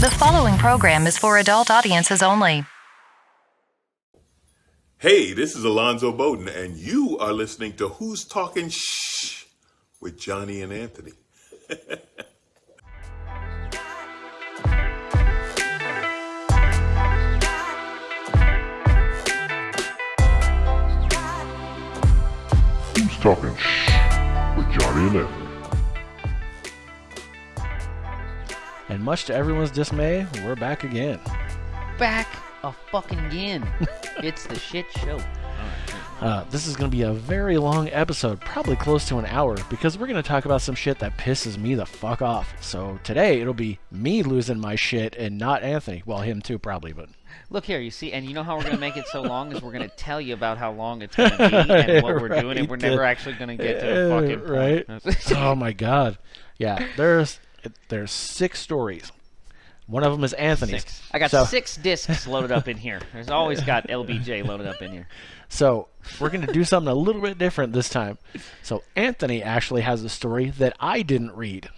The following program is for adult audiences only. Hey, this is Alonzo Bowden, and you are listening to Who's Talking Shh with Johnny and Anthony. Who's Talking Shh with Johnny and Anthony. And much to everyone's dismay, we're back again. Back a fucking again. It's the shit show. This is going to be a very long episode, probably close to an hour, because we're going to talk about some shit that pisses me the fuck off. So today, it'll be me losing my shit and not Anthony. Well, him too, probably, but... Look here, you see, and you know how we're going to make it so long is we're going to tell you about how long it's going to be and what we're doing, and we're never actually going to get to the fucking point. Right? Oh my god. Yeah, there's 6 stories. One of them is Anthony's. 6. I got 6 discs loaded up in here. There's always got LBJ loaded up in here. So we're going to do something a little bit different this time. So Anthony actually has a story that I didn't read.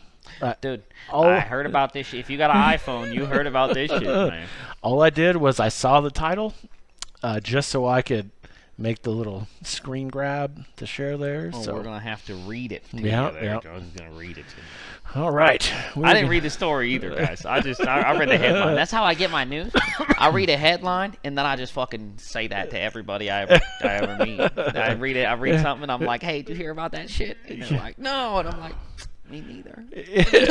Dude, I heard about this shit. If you got an iPhone, you heard about this shit, man. All I did was I saw the title just so I could make the little screen grab to share there. Oh, so we're going to have to read it to yeah, you there. Yeah. I was going to read it to you. All right. I didn't read the story either, guys. I read the headline. That's how I get my news. I read a headline, and then I just fucking say that to everybody I ever meet. I read something, and I'm like, hey, did you hear about that shit? And they're like, no. And I'm like, me neither.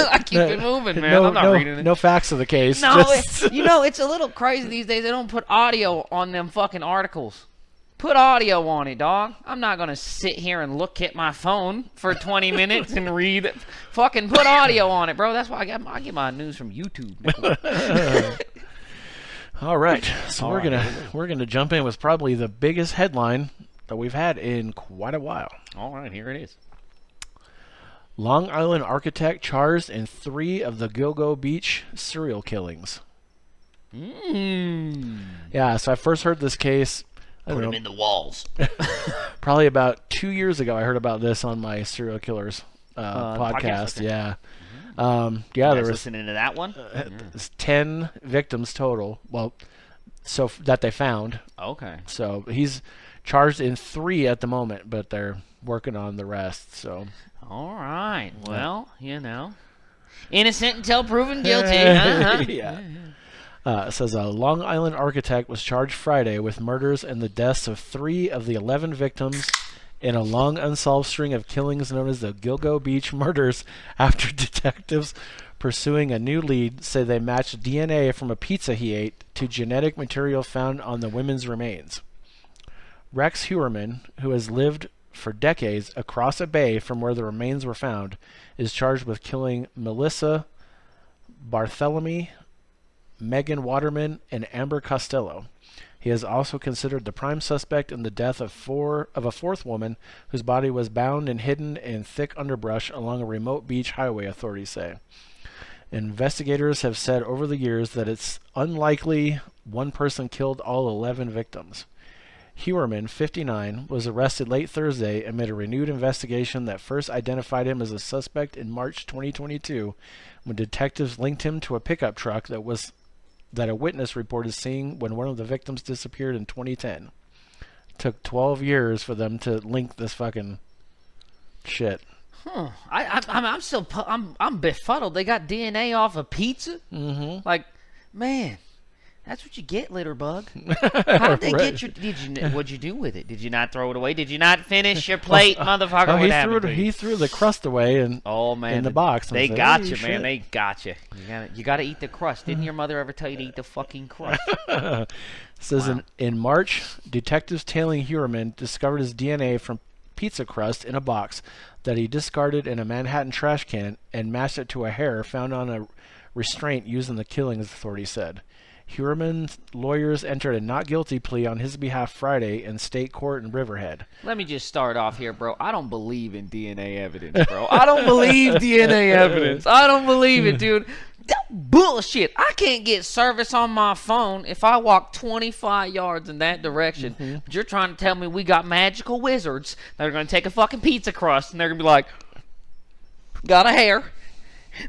I keep it moving, man. I'm not reading it. No facts of the case. No, it's a little crazy these days. They don't put audio on them fucking articles. Put audio on it, dog. I'm not going to sit here and look at my phone for 20 minutes and read it. Fucking put audio on it, bro. That's why I get my news from YouTube. All right. So we're gonna jump in with probably the biggest headline that we've had in quite a while. All right, here it is. Long Island architect charged in 3 of the Gilgo Beach serial killings. Yeah, so I first heard this case... Put them in the walls. Probably about 2 years ago, I heard about this on my serial killers podcast. Okay. Yeah, There was listening to that one. 10 victims total. Well, so that they found. Okay. So he's charged in 3 at the moment, but they're working on the rest. So. All right. Well, innocent until proven guilty. Uh-huh. Yeah. It says a Long Island architect was charged Friday with murders and the deaths of 3 of the 11 victims in a long unsolved string of killings known as the Gilgo Beach murders after detectives pursuing a new lead say they matched DNA from a pizza he ate to genetic material found on the women's remains. Rex Heuerman, who has lived for decades across a bay from where the remains were found, is charged with killing Melissa Barthélemy, Megan Waterman, and Amber Costello. He is also considered the prime suspect in the death of a 4th woman whose body was bound and hidden in thick underbrush along a remote beach highway, authorities say. Investigators have said over the years that it's unlikely one person killed all 11 victims. Heuerman, 59, was arrested late Thursday amid a renewed investigation that first identified him as a suspect in March 2022 when detectives linked him to a pickup truck that a witness reported seeing when one of the victims disappeared in 2010. It took 12 years for them to link this fucking shit. Huh. I'm befuddled. They got DNA off a pizza? Mm-hmm. Like, man, that's what you get, litter bug. How did they get your... What'd you do with it? Did you not throw it away? Did you not finish your plate, motherfucker? Oh, what happened? He threw the crust away in the box. They got you, man. They got you. You got to eat the crust. Didn't your mother ever tell you to eat the fucking crust? It says in March, detectives tailing Heuerman discovered his DNA from pizza crust in a box that he discarded in a Manhattan trash can and matched it to a hair found on a restraint used in the killings, authorities said. Heuerman's lawyers entered a not guilty plea on his behalf Friday in state court in Riverhead. Let me just start off here, bro. I don't believe in DNA evidence, bro. I don't believe DNA evidence. I don't believe it, dude. That bullshit. I can't get service on my phone if I walk 25 yards in that direction. Mm-hmm. But you're trying to tell me we got magical wizards that are going to take a fucking pizza crust and they're going to be like, got a hair.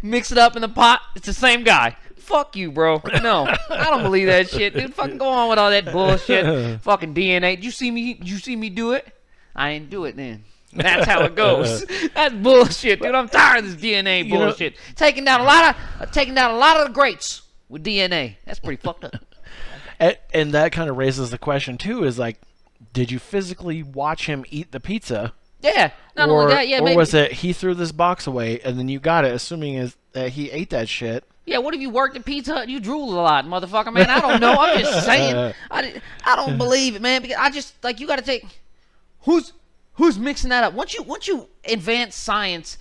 mix it up in the pot. It's the same guy. Fuck you, bro. No, I don't believe that shit, dude. Fucking go on with all that bullshit. Fucking DNA. Did you see me do it? I didn't do it then. That's how it goes. That's bullshit, dude. I'm tired of this DNA bullshit. Taking down a lot of the greats with DNA. That's pretty fucked up. And that kind of raises the question too: is like, did you physically watch him eat the pizza? Yeah. Not only that, yeah. Or maybe. was it he threw this box away and then you got it, assuming that he ate that shit? Yeah, what if you worked at Pizza Hut and you drooled a lot, motherfucker, man? I don't know. I'm just saying. I don't believe it, man. Because I just, like, you got to take... Who's mixing that up? Once you advance science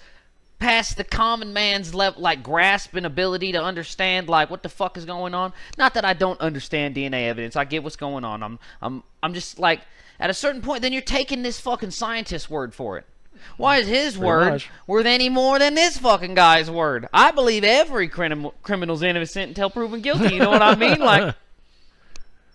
past the common man's level, like, grasp and ability to understand, like, what the fuck is going on. Not that I don't understand DNA evidence. I get what's going on. I'm just, like, at a certain point, then you're taking this fucking scientist's word for it. Why is his word worth any more than this fucking guy's word? I believe every criminal's innocent until proven guilty. You know what I mean? Like,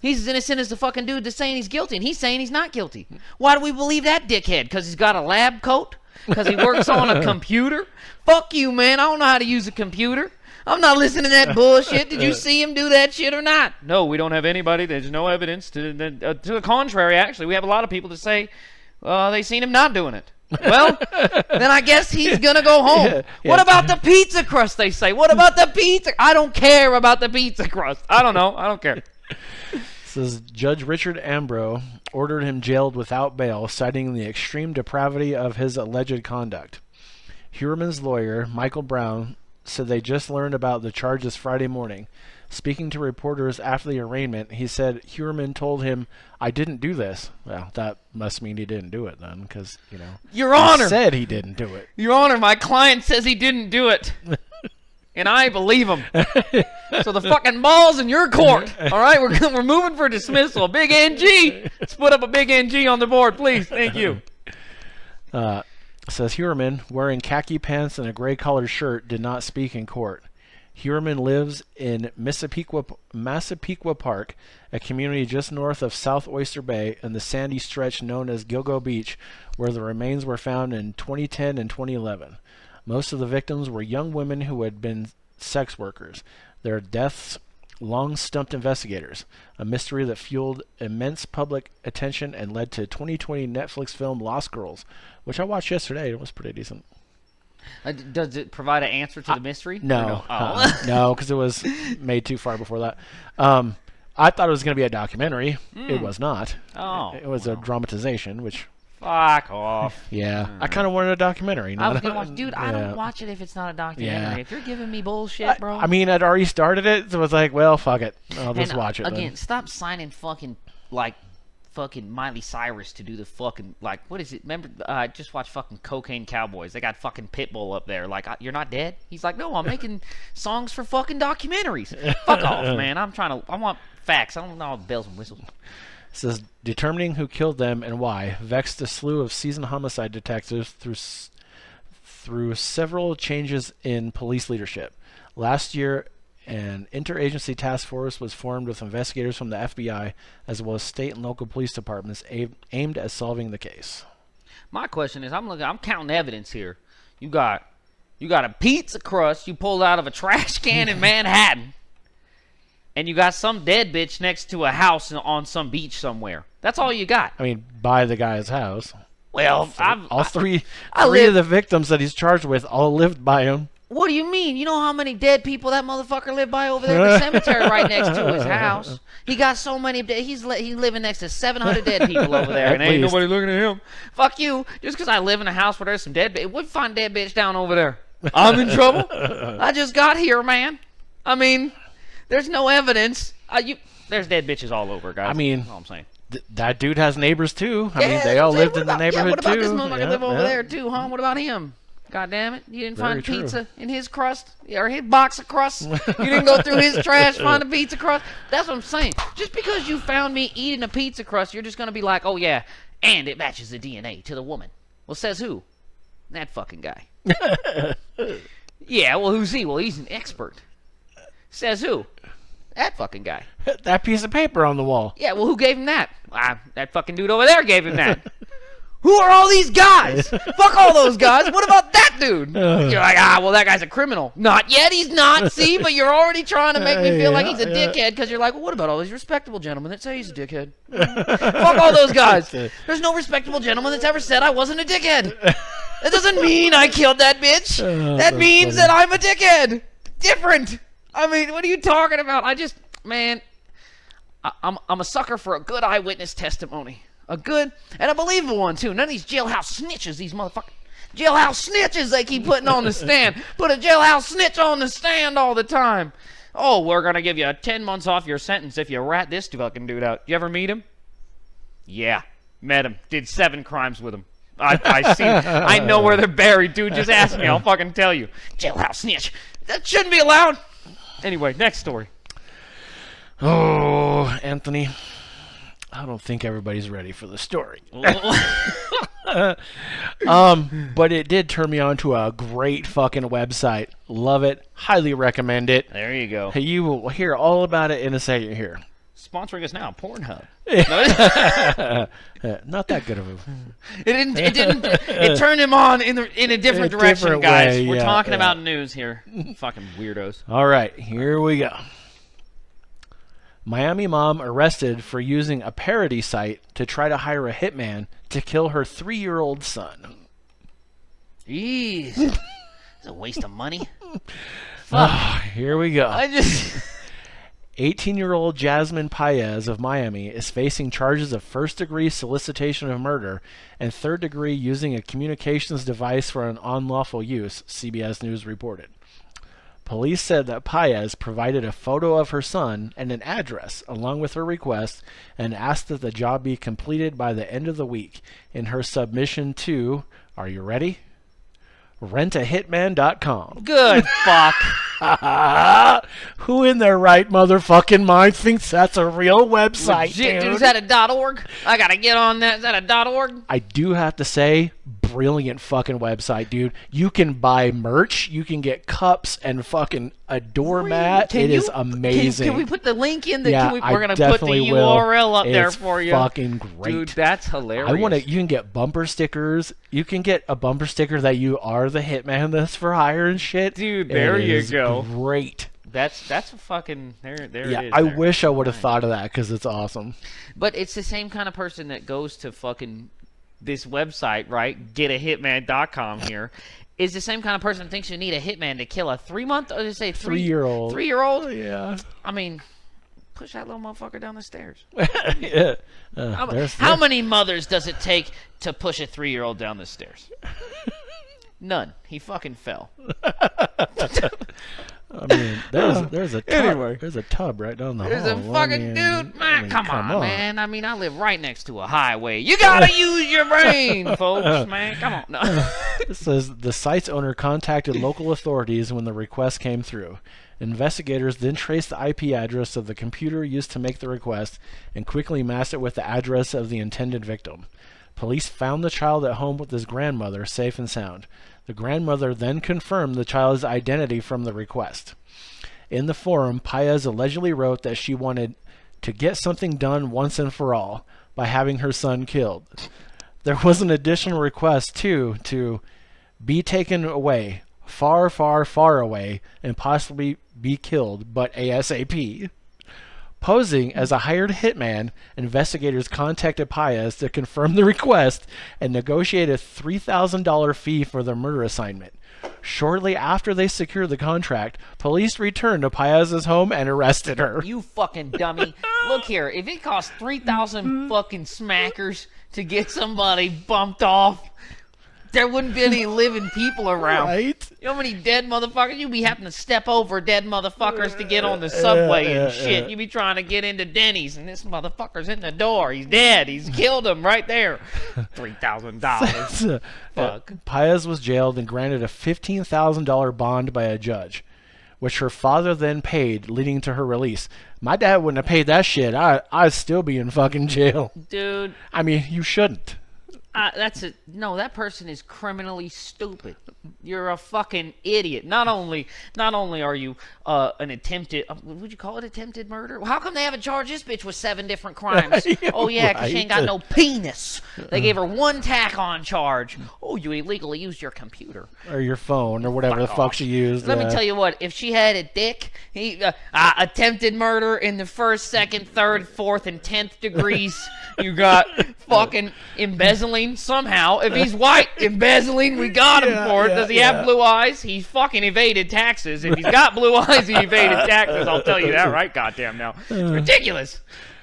he's as innocent as the fucking dude that's saying he's guilty, and he's saying he's not guilty. Why do we believe that dickhead? Because he's got a lab coat? Because he works on a computer? Fuck you, man. I don't know how to use a computer. I'm not listening to that bullshit. Did you see him do that shit or not? No, we don't have anybody. There's no evidence. To the contrary, actually. We have a lot of people that say they seen him not doing it. Well, then I guess he's going to go home. Yeah. What about the pizza crust, they say? What about the pizza? I don't care about the pizza crust. I don't know. I don't care. Says Judge Richard Ambrose ordered him jailed without bail, citing the extreme depravity of his alleged conduct. Heuermann's lawyer, Michael Brown, said they just learned about the charges Friday morning. Speaking to reporters after the arraignment, he said Heuermann told him, "I didn't do this." Well, that must mean he didn't do it then, because, Your Honor! He said he didn't do it. Your Honor, my client says he didn't do it. And I believe him. So the fucking ball's in your court. All right? We're moving for dismissal. Big NG. Let's put up a big NG on the board, please. Thank you. Says Heuermann, wearing khaki pants and a gray-collared shirt, did not speak in court. Heuermann lives in Massapequa Park, a community just north of South Oyster Bay and the sandy stretch known as Gilgo Beach, where the remains were found in 2010 and 2011. Most of the victims were young women who had been sex workers. Their deaths long stumped investigators, a mystery that fueled immense public attention and led to 2020 Netflix film Lost Girls, which I watched yesterday. It was pretty decent. Does it provide an answer to the mystery? No. No, because it was made too far before that. I thought it was going to be a documentary. It was not. Oh. It was a dramatization, which... Fuck off. Yeah. I kind of wanted a documentary. I was going to watch... Dude, I don't watch it if it's not a documentary. Yeah. If you're giving me bullshit, bro... I mean, I'd already started it, so I was like, well, fuck it. I'll just watch it again, then. Stop signing fucking Miley Cyrus to do the fucking, like, what is it? Remember, I just watched fucking Cocaine Cowboys. They got fucking Pitbull up there. Like, you're not dead? He's like, no, I'm making songs for fucking documentaries. Fuck off, man. I want facts. I don't know all the bells and whistles. It says, determining who killed them and why vexed a slew of seasoned homicide detectives through several changes in police leadership. Last year, an interagency task force was formed with investigators from the FBI as well as state and local police departments aimed at solving the case. My question is, I'm counting evidence here. You got a pizza crust you pulled out of a trash can in Manhattan, and you got some dead bitch next to a house on some beach somewhere. That's all you got. I mean, by the guy's house. Well, three of the victims that he's charged with all lived by him. What do you mean? You know how many dead people that motherfucker lived by over there in the cemetery right next to his house? He got so many. He's living next to 700 dead people over there, and ain't nobody looking at him. Fuck you. Just because I live in a house where there's some dead bitch, we'd find dead bitch down over there. I'm in trouble. I just got here, man. I mean, there's no evidence. There's dead bitches all over, guys. I mean, that's all I'm saying. That dude has neighbors too. I mean, they all lived in the neighborhood what about too. This motherfucker live over there too, huh? What about him? God damn it. You didn't find pizza in his crust? Or his box of crusts? You didn't go through his trash, find a pizza crust? That's what I'm saying. Just because you found me eating a pizza crust, you're just going to be like, oh yeah, and it matches the DNA to the woman. Well, says who? That fucking guy. Yeah, well, who's he? Well, he's an expert. Says who? That fucking guy. That piece of paper on the wall. Yeah, well, who gave him that? That fucking dude over there gave him that. Who are all these guys? Fuck all those guys. What about that dude? You're like, well, that guy's a criminal. Not yet, he's not. See, but you're already trying to make me feel like he's a dickhead because you're like, well, what about all these respectable gentlemen that say he's a dickhead? Fuck all those guys. There's no respectable gentleman that's ever said I wasn't a dickhead. That doesn't mean I killed that bitch. That means that I'm a dickhead. Different. I mean, what are you talking about? I'm a sucker for a good eyewitness testimony. A good and a believable one, too. None of these jailhouse snitches, these motherfucking jailhouse snitches they keep putting on the stand. Put a jailhouse snitch on the stand all the time. Oh, we're going to give you 10 months off your sentence if you rat this fucking dude out. You ever meet him? Yeah, met him. Did 7 crimes with him. I see. I know where they're buried, dude. Just ask me. I'll fucking tell you. Jailhouse snitch. That shouldn't be allowed. Anyway, next story. Oh, Anthony. I don't think everybody's ready for the story. But it did turn me on to a great fucking website. Love it. Highly recommend it. There you go. You will hear all about it in a second here. Sponsoring us now, Pornhub. Not that good of a... It turned him on in a different direction, different guys. way, We're talking about news here. Fucking weirdos. All right, here we go. Miami mom arrested for using a parody site to try to hire a hitman to kill her 3-year-old son. Jeez. It's a waste of money. Oh, here we go. 18-year-old Jasmine Paez of Miami is facing charges of first-degree solicitation of murder and third-degree using a communications device for an unlawful use, CBS News reported. Police said that Paez provided a photo of her son and an address along with her request and asked that the job be completed by the end of the week in her submission to, are you ready? rentahitman.com. Good fuck. Who in their right motherfucking mind thinks that's a real website, Legit, dude? Is that a .org? I gotta get on that. Is that a .org? I do have to say, brilliant fucking website, dude. You can buy merch. You can get cups and fucking a doormat. It is amazing. Can we put the link in? We're gonna put the definitely URL up there It's for you. Fucking great, Dude. That's hilarious. You can get bumper stickers. You can get a bumper sticker that you are the hitman that's for hire and shit. Dude, there you go. Great. That's a fucking there. Yeah, it is. I wish I would have thought of that because it's awesome. But it's the same kind of person that goes to fucking this website, right? Getahitman.com here. Is the same kind of person that thinks you need a hitman to kill a 3-month, or just say 3-year-old. 3-year-old? Yeah. I mean, push that little motherfucker down the stairs. Yeah. How many mothers does it take to push a 3-year-old down the stairs? None. He fucking fell. I mean, there's a tub. Anyway. There's a tub right down the hall. There's a fucking dude. Man, come on, on, man. I mean, I live right next to a highway. You gotta use your brain, folks, man. Come on. No. It says the site's owner contacted local authorities when the request came through. Investigators then traced the IP address of the computer used to make the request and quickly matched it with the address of the intended victim. Police found the child at home with his grandmother, safe and sound. The grandmother then confirmed the child's identity from the request. In the forum, Paez allegedly wrote that she wanted to get something done once and for all by having her son killed. There was an additional request, too, to be taken away, far, far, far away, and possibly be killed, but ASAP. Posing as a hired hitman, investigators contacted Paez to confirm the request and negotiate a $3,000 fee for the murder assignment. Shortly after they secured the contract, police returned to Paez's home and arrested her. You fucking dummy. Look here. If it costs 3,000 fucking smackers to get somebody bumped off, there wouldn't be any living people around. Right? You know how many dead motherfuckers? You'd be having to step over dead motherfuckers to get on the subway and shit. You'd be trying to get into Denny's, and this motherfucker's in the door. He's dead. He's killed him right there. $3,000. Fuck. Paez was jailed and granted a $15,000 bond by a judge, which her father then paid, leading to her release. My dad wouldn't have paid that shit. I'd still be in fucking jail. Dude. I mean, you shouldn't. That person is criminally stupid. You're a fucking idiot. Not only are you an attempted, would you call it attempted murder? Well, how come they haven't charged this bitch with 7 different crimes? Oh yeah, because she ain't got no penis. They gave her 1 tack-on charge. Oh, you illegally used your computer or your phone or whatever the fuck she used. Let me tell you what. If she had a dick, attempted murder in the 1st, 2nd, 3rd, 4th, and 10th degrees. You got fucking embezzling somehow. If he's white, embezzling, we got him for it. Does he have blue eyes? He fucking evaded taxes. If he's got blue eyes, he evaded taxes. I'll tell you that right goddamn now. It's ridiculous.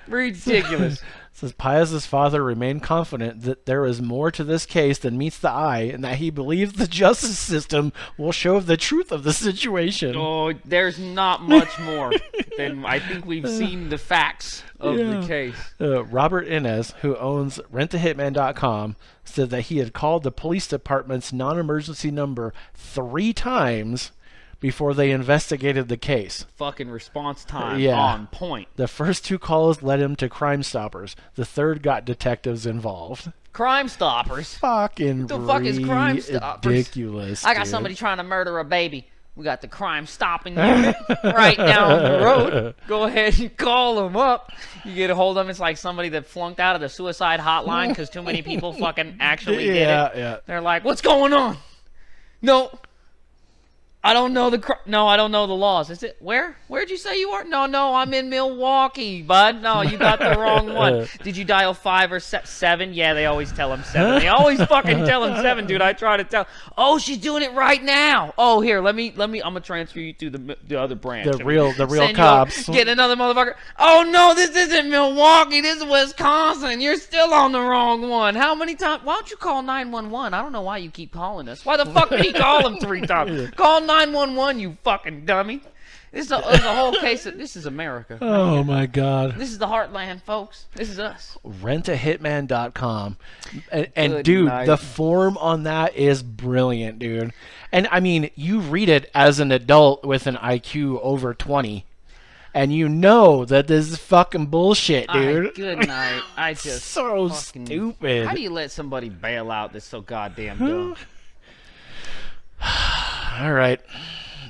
Ridiculous. Says Pius's father remained confident that there is more to this case than meets the eye and that he believes the justice system will show the truth of the situation. Oh, there's not much more than I think we've seen the facts of the case. Robert Inez, who owns rentahitman.com, said that he had called the police department's non-emergency number 3 times before they investigated the case. Fucking response time on point. The first 2 calls led him to Crime Stoppers. The 3rd got detectives involved. Crime Stoppers? Fucking what the fuck is Crime Stoppers? Ridiculous. I got somebody trying to murder a baby. We got the crime stopping unit right down the road. Go ahead and call them up. You get a hold of them. It's like somebody that flunked out of the suicide hotline because too many people fucking actually did it. Yeah. They're like, what's going on? No. I don't know I don't know the laws. Is it Where'd you say you are? No, I'm in Milwaukee, bud. No, you got the wrong one. Did you dial 5 or 7? Yeah, they always tell them 7. They always fucking tell them 7, dude. I try to tell. Oh, she's doing it right now. Oh, here, let me. I'm gonna transfer you to the other branch. The real cops. Get another motherfucker. Oh no, this isn't Milwaukee. This is Wisconsin. You're still on the wrong one. How many times? Why don't you call 911? I don't know why you keep calling us. Why the fuck did he call them 3 times? Call 911, you fucking dummy. This is a whole case. This is America. Oh, my God. This is the heartland, folks. This is us. Rentahitman.com. And dude, the form on that is brilliant, dude. And, I mean, you read it as an adult with an IQ over 20. And you know that this is fucking bullshit, dude. Good night. I just so fucking, stupid. How do you let somebody bail out that's so goddamn dumb? All right.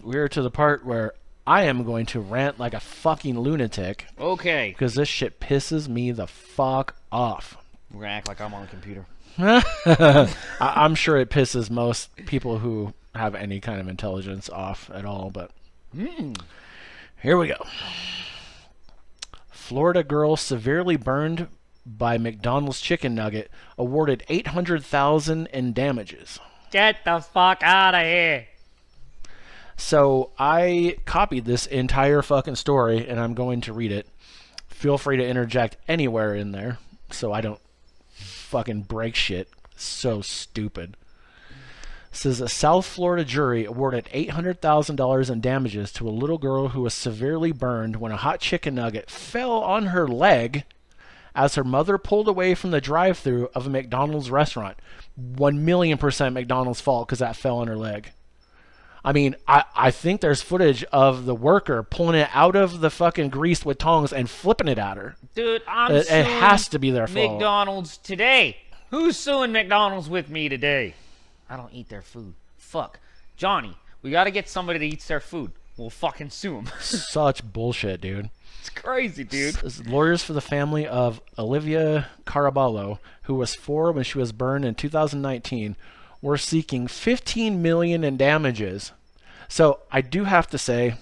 We're to the part where I am going to rant like a fucking lunatic. Okay. Because this shit pisses me the fuck off. We're going to act like I'm on the computer. I'm sure it pisses most people who have any kind of intelligence off at all, but here we go. Florida girl severely burned by McDonald's chicken nugget awarded $800,000 in damages. Get the fuck out of here. So I copied this entire fucking story and I'm going to read it. Feel free to interject anywhere in there so I don't fucking break shit. So stupid. It says a South Florida jury awarded $800,000 in damages to a little girl who was severely burned when a hot chicken nugget fell on her leg as her mother pulled away from the drive-thru of a McDonald's restaurant. 1,000,000% McDonald's fault because that fell on her leg. I mean, I think there's footage of the worker pulling it out of the fucking grease with tongs and flipping it at her. Dude, it has to be their fault. McDonald's today. Who's suing McDonald's with me today? I don't eat their food. Fuck. Johnny, we gotta get somebody that eats their food. We'll fucking sue them. Such bullshit, dude. It's crazy, dude. Lawyers for the family of Olivia Caraballo, who was 4 when she was burned in 2019, were seeking $15 million in damages. So I do have to say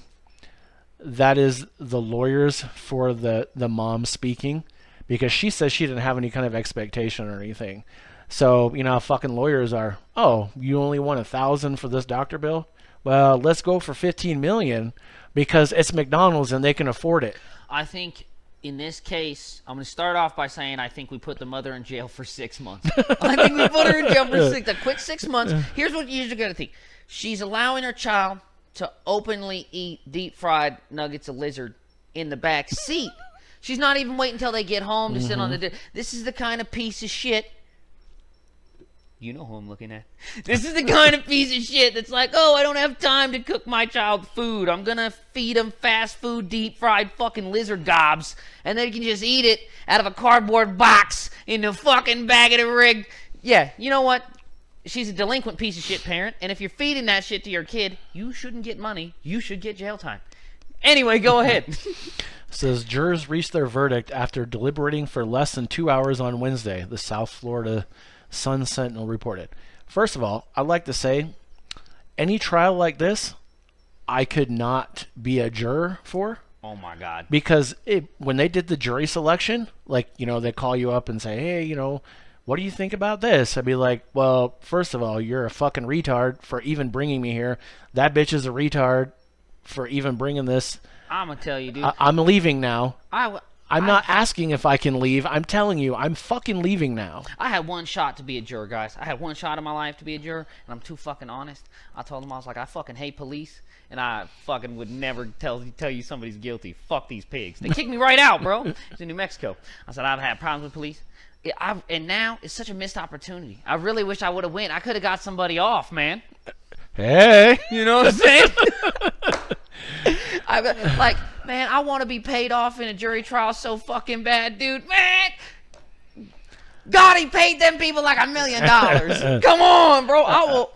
that is the lawyers for the mom speaking, because she says she didn't have any kind of expectation or anything. So, you know, fucking lawyers are, oh, you only want $1,000 for this doctor bill? Well, let's go for $15 million because it's McDonald's and they can afford it. I think in this case, I'm going to start off by saying I think we put the mother in jail for 6 months. I think we put her in jail for a quick 6 months. Here's what you're going to think. She's allowing her child to openly eat deep-fried nuggets of lizard in the back seat. She's not even waiting until they get home to sit on the... This is the kind of piece of shit... You know who I'm looking at. This is the kind of piece of shit that's like, oh, I don't have time to cook my child food. I'm going to feed him fast food, deep-fried fucking lizard gobs, and they can just eat it out of a cardboard box in a fucking bag of the rig Yeah, you know what? She's a delinquent piece of shit parent, and if you're feeding that shit to your kid, you shouldn't get money. You should get jail time. Anyway, go ahead. Says jurors reached their verdict after deliberating for less than 2 hours on Wednesday, the South Florida Sun Sentinel reported. First of all, I'd like to say, any trial like this, I could not be a juror for. Oh my God. Because when they did the jury selection, like, you know, they call you up and say, hey, you know, what do you think about this? I'd be like, well, first of all, you're a fucking retard for even bringing me here. That bitch is a retard for even bringing this. I'm going to tell you, dude. I'm leaving now. I'm not I asking if I can leave. I'm telling you, I'm fucking leaving now. I had one shot to be a juror, guys. I had one shot in my life to be a juror, and I'm too fucking honest. I told them, I was like, I fucking hate police, and I fucking would never tell you somebody's guilty. Fuck these pigs. They kicked me right out, bro. It's in New Mexico. I said, I've had problems with police. And now it's such a missed opportunity. I really wish I would have went. I could have got somebody off, man. Hey. You know what I'm saying? Man, I want to be paid off in a jury trial so fucking bad, dude. Man, God, he paid them people like $1 million. Come on, bro. I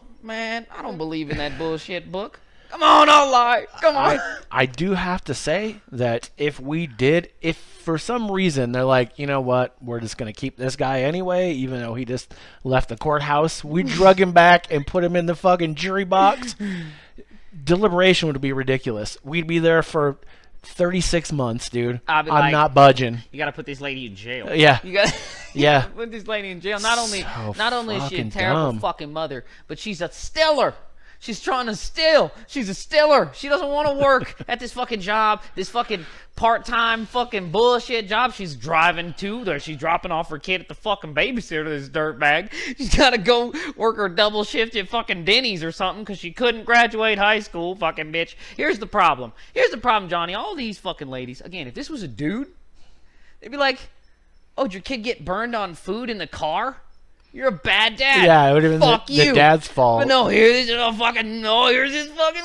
don't believe in that bullshit book. Come on, I'll lie. Come on. I do have to say that if for some reason they're like, you know what, we're just going to keep this guy anyway, even though he just left the courthouse, we drug him back and put him in the fucking jury box, deliberation would be ridiculous. We'd be there for 36 months, dude. I'm not budging. You got to put this lady in jail. Yeah. You got yeah. put this lady in jail. Not only is she a terrible dumb. fucking mother, but she's a stealer. She's trying to steal. She's a stealer. She doesn't want to work at this fucking job, this fucking part-time fucking bullshit job she's driving to. There, she's dropping off her kid at the fucking babysitter, this dirtbag. She's got to go work her double shift at fucking Denny's or something because she couldn't graduate high school, fucking bitch. Here's the problem. Johnny. All these fucking ladies, again, if this was a dude, they'd be like, oh, did your kid get burned on food in the car? You're a bad dad. Yeah, it would have been the dad's fault. But no, here's this fucking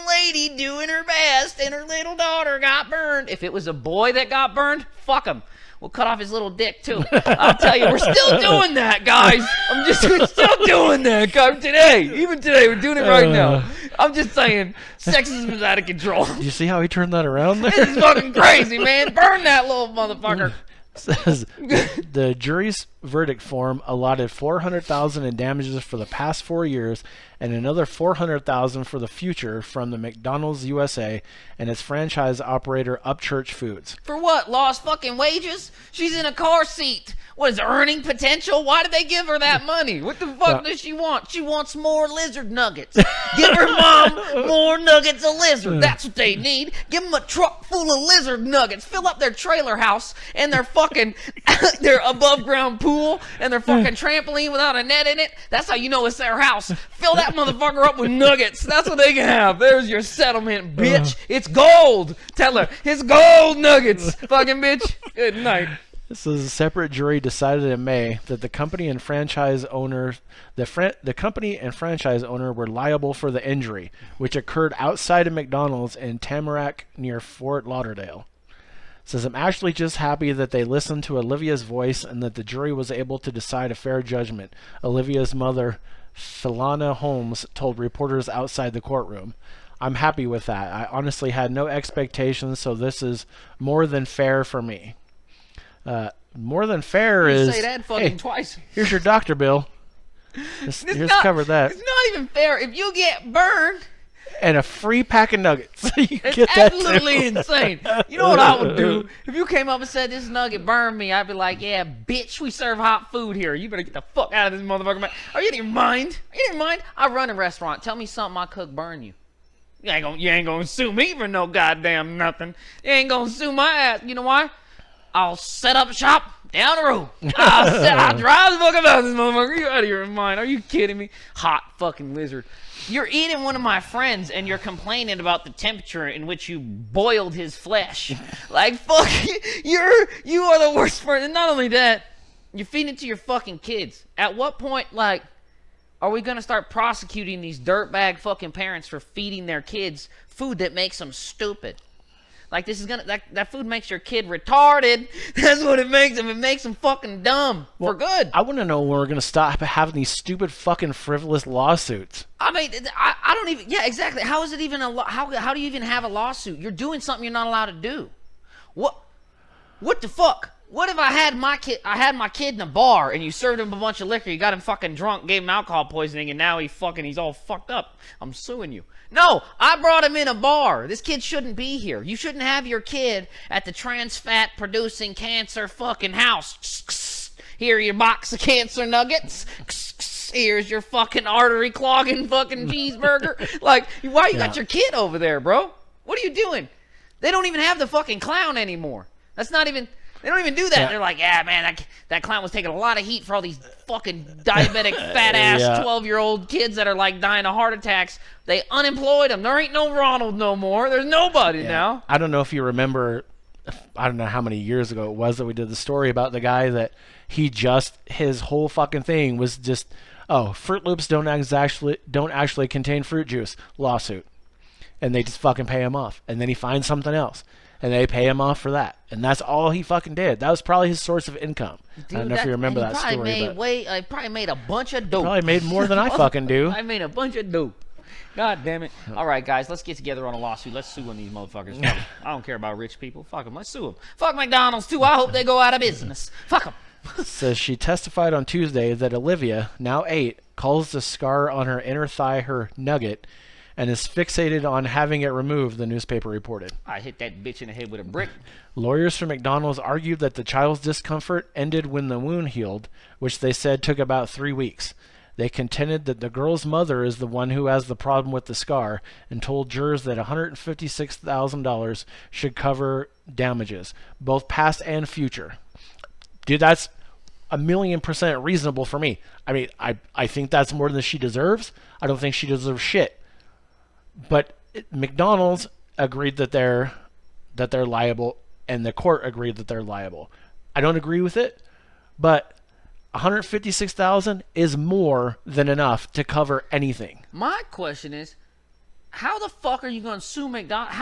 lady doing her best, and her little daughter got burned. If it was a boy that got burned, fuck him. We'll cut off his little dick too. I'll tell you, we're still doing that, guys. We're still doing that, guys. Even today, we're doing it right now. I'm just saying, sexism is out of control. You see how he turned that around there? This is fucking crazy, man. Burn that little motherfucker. Says the jury's verdict form allotted $400,000 in damages for the past 4 years and another $400,000 for the future from the McDonald's USA and its franchise operator Upchurch Foods. For what? Lost fucking wages? She's in a car seat. What is earning potential? Why did they give her that money? What the fuck does she want? She wants more lizard nuggets. Give her mom more nuggets of lizard. That's what they need. Give them a truck full of lizard nuggets. Fill up their trailer house and their fucking their above ground pool and their fucking trampoline without a net in it. That's how you know it's their house. Fill that motherfucker up with nuggets. That's what they can have. There's your settlement, bitch. It's gold. Tell her it's gold nuggets. Fucking bitch. Good night. This is a separate jury decided in May that the company and franchise owner, the company and franchise owner were liable for the injury, which occurred outside of McDonald's in Tamarack near Fort Lauderdale. Says, I'm actually just happy that they listened to Olivia's voice and that the jury was able to decide a fair judgment. Olivia's mother, Philana Holmes, told reporters outside the courtroom. I'm happy with that. I honestly had no expectations, so this is more than fair for me. More than fair you is, say that fucking hey, twice. Here's your doctor bill. Just cover that. It's not even fair. If you get burned, and a free pack of nuggets. You it's get that absolutely too. insane. You know what I would do? If you came up and said this nugget burned me, I'd be like, yeah, bitch, we serve hot food here. You better get the fuck out of this motherfucker, man. Are you in your mind? Are you in your mind? I run a restaurant. Tell me something I cook burn you. You ain't gonna sue me for no goddamn nothing. You ain't gonna sue my ass. You know why? I'll set up shop down the road. I'll drive the fuck about this motherfucker. You out of your mind. Are you kidding me? Hot fucking lizard. You're eating one of my friends and you're complaining about the temperature in which you boiled his flesh. Like, fuck, you are the worst person. And not only that, you're feeding it to your fucking kids. At what point, like, are we going to start prosecuting these dirtbag fucking parents for feeding their kids food that makes them stupid? Like this is gonna that food makes your kid retarded. That's what it makes him. It makes him fucking dumb for good. I want to know when we're gonna stop having these stupid fucking frivolous lawsuits. I mean, I don't even. Yeah, exactly. How is it even how do you even have a lawsuit? You're doing something you're not allowed to do. What the fuck? What if I had my kid in a bar and you served him a bunch of liquor, you got him fucking drunk, gave him alcohol poisoning, and now he's all fucked up. I'm suing you. No, I brought him in a bar. This kid shouldn't be here. You shouldn't have your kid at the trans fat producing cancer fucking house. Here your box of cancer nuggets. Here's your fucking artery clogging fucking cheeseburger. Like, why you got your kid over there, bro? What are you doing? They don't even have the fucking clown anymore. They don't even do that. Yeah. They're like, yeah, man, that clown was taking a lot of heat for all these fucking diabetic, fat-ass 12-year-old kids that are, like, dying of heart attacks. They unemployed them. There ain't no Ronald no more. There's nobody now. I don't know if you remember, I don't know how many years ago it was that we did the story about the guy that his whole fucking thing was just, Fruit Loops don't actually contain fruit juice. Lawsuit. And they just fucking pay him off. And then he finds something else. And they pay him off for that. And that's all he fucking did. That was probably his source of income. Dude, I don't know if you remember that story. He probably made a bunch of dope. Probably made more than I fucking do. I made a bunch of dope. God damn it. All right, guys, let's get together on a lawsuit. Let's sue on these motherfuckers. I don't care about rich people. Fuck them. Let's sue them. Fuck McDonald's, too. I hope they go out of business. Fuck them. Says she testified on Tuesday that Olivia, now 8, calls the scar on her inner thigh her nugget, and is fixated on having it removed, the newspaper reported. I hit that bitch in the head with a brick. Lawyers for McDonald's argued that the child's discomfort ended when the wound healed, which they said took about 3 weeks. They contended that the girl's mother is the one who has the problem with the scar and told jurors that $156,000 should cover damages, both past and future. Dude, that's 1,000,000% reasonable for me. I mean, I think that's more than she deserves. I don't think she deserves shit. But McDonald's agreed that they're liable, and the court agreed that they're liable. I don't agree with it, but $156,000 is more than enough to cover anything. My question is, how the fuck are you going to sue McDonald's?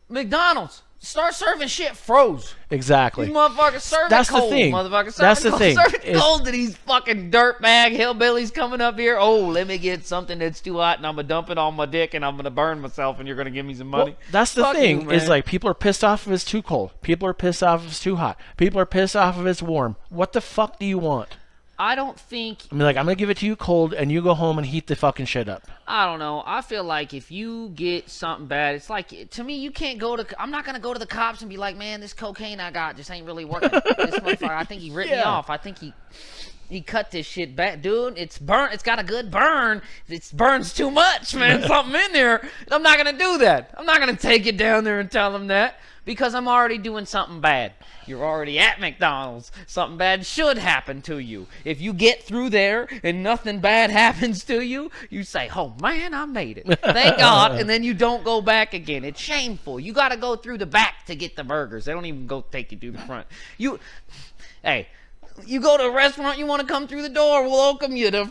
McDonald's, start serving shit froze. Exactly. These motherfuckers serve That's it cold, the thing. motherfuckers. That's the thing. Serve it cold to these fucking dirtbag hillbillies coming up here. Oh, let me get something that's too hot, and I'm going to dump it on my dick, and I'm going to burn myself, and you're going to give me some money. Well, that's the thing, is like, people are pissed off if it's too cold. People are pissed off if it's too hot. People are pissed off if it's warm. What the fuck do you want? I don't think... I mean, like, I'm going to give it to you cold, and you go home and heat the fucking shit up. I don't know. I feel like if you get something bad, it's like, to me, you can't go to... I'm not going to go to the cops and be like, man, this cocaine I got just ain't really working. This motherfucker, I think he ripped me off. I think he cut this shit back. Dude, it's burnt. It's got a good burn. It burns too much, man. Something in there. I'm not going to do that. I'm not going to take it down there and tell them that because I'm already doing something bad. You're already at McDonald's. Something bad should happen to you. If you get through there and nothing bad happens to you, you say, oh, man, I made it. Thank God. And then you don't go back again. It's shameful. You got to go through the back to get the burgers. They don't even go take you through the front. Hey, you go to a restaurant, you want to come through the door, we'll welcome you to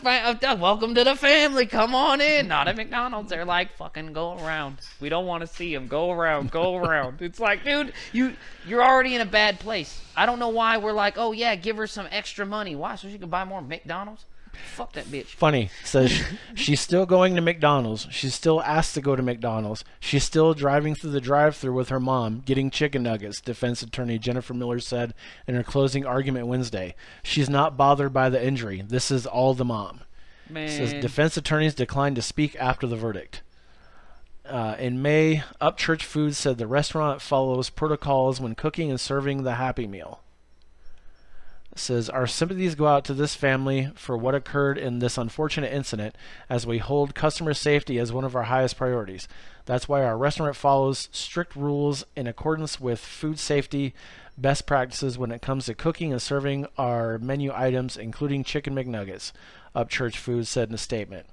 welcome to the family. Come on in. Not at McDonald's. They're like, fucking go around. We don't want to see him. Go around. Go around. It's like, dude, you're already in a bad place. I don't know why we're like, oh yeah, give her some extra money. Why? So she can buy more McDonald's? Fuck that bitch. Funny. Says she's still going to McDonald's. She's still asked to go to McDonald's. She's still driving through the drive-thru with her mom, getting chicken nuggets, defense attorney Jennifer Miller said in her closing argument Wednesday. She's not bothered by the injury. This is all the mom. Man. Says defense attorneys declined to speak after the verdict. In May, Upchurch Foods said the restaurant follows protocols when cooking and serving the Happy Meal. Says, our sympathies go out to this family for what occurred in this unfortunate incident as we hold customer safety as one of our highest priorities. That's why our restaurant follows strict rules in accordance with food safety best practices when it comes to cooking and serving our menu items, including chicken McNuggets, Upchurch Foods said in a statement.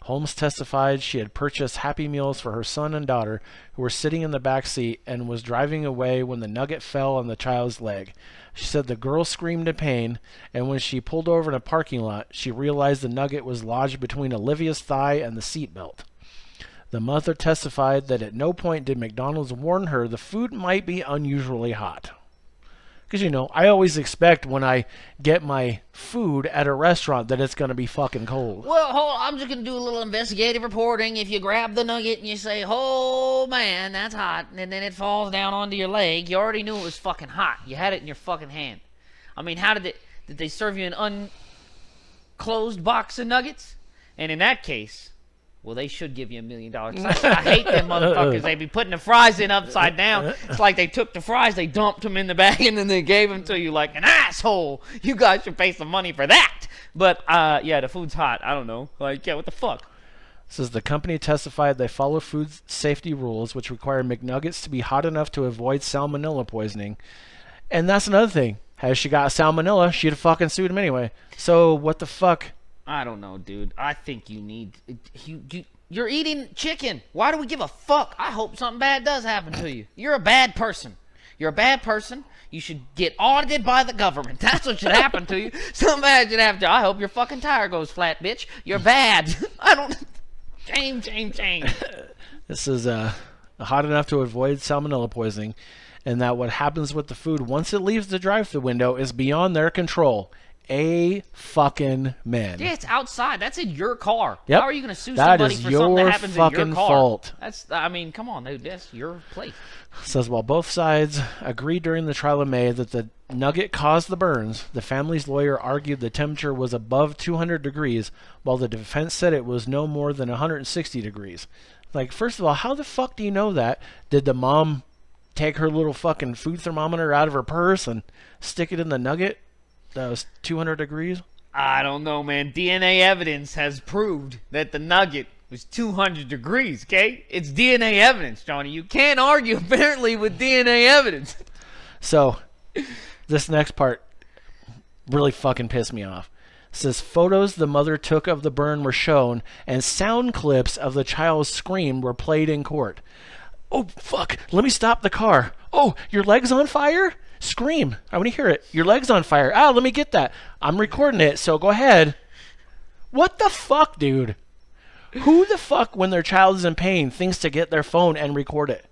Holmes testified she had purchased Happy Meals for her son and daughter, who were sitting in the back seat, and was driving away when the nugget fell on the child's leg. She said the girl screamed in pain, and when she pulled over in a parking lot, she realized the nugget was lodged between Olivia's thigh and the seat belt. The mother testified that at no point did McDonald's warn her the food might be unusually hot. Because, I always expect when I get my food at a restaurant that it's going to be fucking cold. Well, hold on. I'm just going to do a little investigative reporting. If you grab the nugget and you say, oh, man, that's hot, and then it falls down onto your leg, you already knew it was fucking hot. You had it in your fucking hand. I mean, how did they serve you an unclosed box of nuggets? And in that case, well, they should give you $1 million. I hate them motherfuckers. They be putting the fries in upside down. It's like they took the fries, they dumped them in the bag, and then they gave them to you like an asshole. You guys should pay some money for that. But, yeah, the food's hot. I don't know. Like, yeah, what the fuck? Says the company testified they follow food safety rules, which require McNuggets to be hot enough to avoid salmonella poisoning. And that's another thing. Had she got salmonella, she'd have fucking sued him anyway. So, what the fuck? I don't know, dude. I think you need... You're eating chicken. Why do we give a fuck? I hope something bad does happen to you. You're a bad person. You're a bad person. You should get audited by the government. That's what should happen to you. Something bad should happen to you. I hope your fucking tire goes flat, bitch. You're bad. I don't... Shame. This is hot enough to avoid salmonella poisoning, and that what happens with the food once it leaves the drive-thru window is beyond their control. A fucking man. Yeah, it's outside. That's in your car. Yep. How are you going to sue somebody for something that happens in your car? That is your fucking fault. I mean, come on, dude. That's your place. Says while both sides agreed during the trial in May that the nugget caused the burns, the family's lawyer argued the temperature was above 200 degrees, while the defense said it was no more than 160 degrees. Like, first of all, how the fuck do you know that? Did the mom take her little fucking food thermometer out of her purse and stick it in the nugget? That was 200 degrees? I don't know, man. DNA evidence has proved that the nugget was 200 degrees, okay? It's DNA evidence, Johnny. You can't argue, apparently, with DNA evidence. So, this next part really fucking pissed me off. It says, photos the mother took of the burn were shown, and sound clips of the child's scream were played in court. Oh, fuck. Let me stop the car. Oh, your leg's on fire? Scream. I want to hear it. Your leg's on fire. Let me get that. I'm recording it, so go ahead. What the fuck, dude? Who the fuck, when their child is in pain, thinks to get their phone and record it?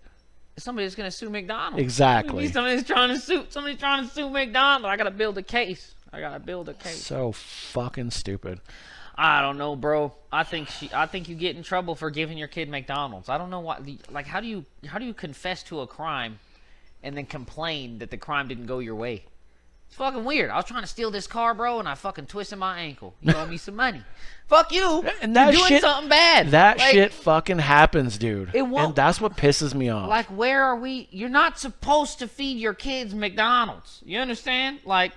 Somebody's going to sue McDonald. Exactly. Somebody's trying to sue McDonald. I got to build a case. So fucking stupid. I don't know, bro. I think you get in trouble for giving your kid McDonald's. I don't know why. Like, how do you confess to a crime and then complain that the crime didn't go your way? It's fucking weird. I was trying to steal this car, bro, and I fucking twisted my ankle. You owe me some money. Fuck you. And that You're doing something bad. That shit fucking happens, dude. It won't. And that's what pisses me off. Like, where are we? You're not supposed to feed your kids McDonald's. You understand? Like,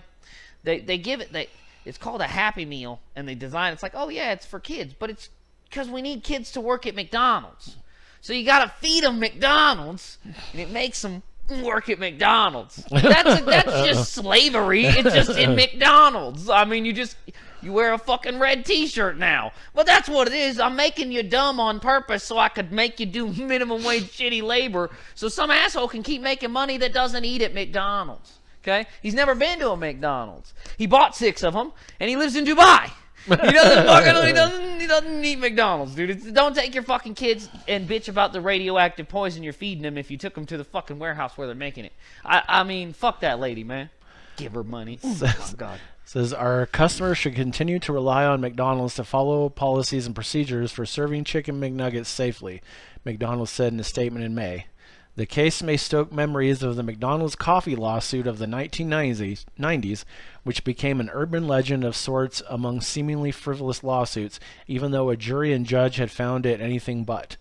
they give it. It's called a Happy Meal, and they design it's like, oh yeah, it's for kids, but it's because we need kids to work at McDonald's. So you gotta feed them McDonald's, and it makes them work at McDonald's. That's just slavery. It's just in McDonald's. I mean, you wear a fucking red t-shirt now. But that's what it is. I'm making you dumb on purpose so I could make you do minimum wage shitty labor so some asshole can keep making money that doesn't eat at McDonald's. Okay? He's never been to a McDonald's. He bought 6 of them, and he lives in Dubai. He doesn't eat McDonald's, dude. Don't take your fucking kids and bitch about the radioactive poison you're feeding them if you took them to the fucking warehouse where they're making it. I mean, fuck that lady, man. Give her money. Oh, God. Says our customers should continue to rely on McDonald's to follow policies and procedures for serving chicken McNuggets safely, McDonald's said in a statement in May. The case may stoke memories of the McDonald's coffee lawsuit of the 1990s, which became an urban legend of sorts among seemingly frivolous lawsuits, even though a jury and judge had found it anything but.